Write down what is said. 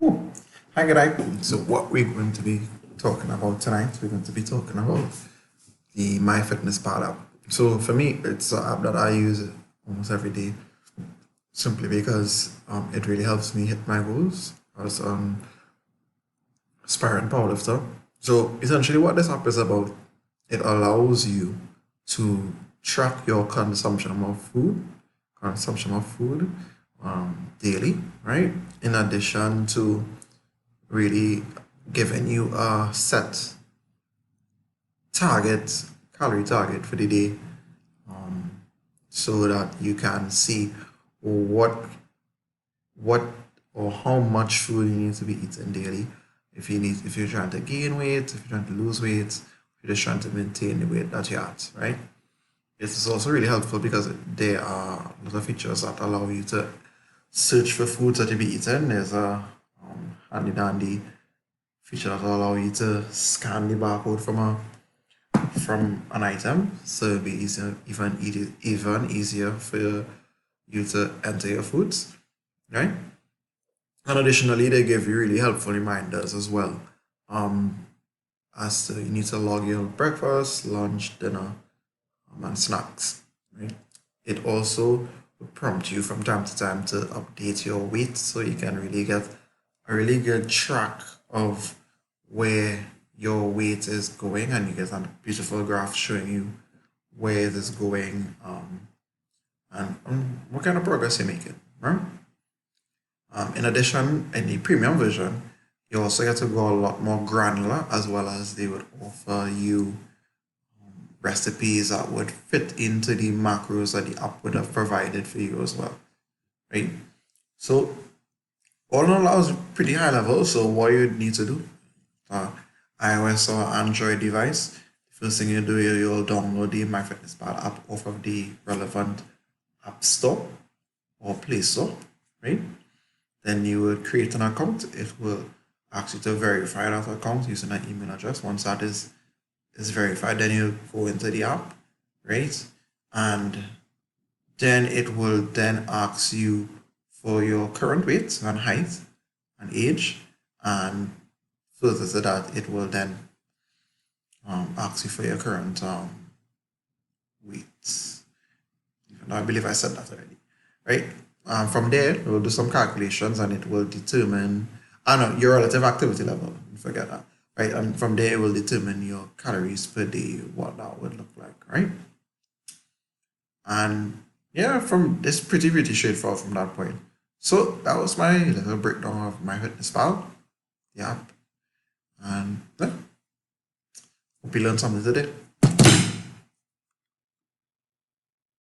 Oh, hi, good day. So, what we're going to be talking about tonight, we're going to be talking about the MyFitnessPal app. So, for me, it's an app that I use almost every day simply because it really helps me hit my goals as aspiring powerlifter. So, essentially, what this app is about, it allows you to track your consumption of food daily, right? In addition to really giving you a set target, calorie target for the day, so that you can see what what or how much food you need to be eating daily. If you're trying to gain weight, if you're trying to lose weight, if you're just trying to maintain the weight that you're at, right? This is also really helpful because there are a lot of features that allow you to search for foods that you be eating. There's a handy dandy feature that will allow you to scan the barcode from an item, so it'll be easier, even easier for you to enter your foods, right? And additionally, they give you really helpful reminders as well, um, as to you need to log your breakfast, lunch, dinner, and snacks, right? It also will prompt you from time to time to update your weight so you can really get a really good track of where your weight is going, and you get a beautiful graph showing you where it is going, and what kind of progress you're making, right? In addition, in the premium version, you also get to go a lot more granular, as well as they would offer you recipes that would fit into the macros that the app would have provided for you as well, right? So all in all, that was pretty high level. So what you need to do, uh, iOS or Android device, the first thing you do, you'll download the MyFitnessPal app off of the relevant app store or Play Store, right? Then you will create an account. It will ask you to verify that account using an email address. Once that is verified, then you go into the app, right? And then it will then ask you for your current weight and height and age, and further to that, it will then ask you for your current weight. I believe I said that already, right? From there, we'll do some calculations and it will determine, I know, your relative activity level. Forget that, right? And from there, it will determine your calories per day, what that would look like, right? And yeah, from this pretty straightforward from that point. So that was my little breakdown of MyFitnessPal, the app, and yeah, hope you learned something today.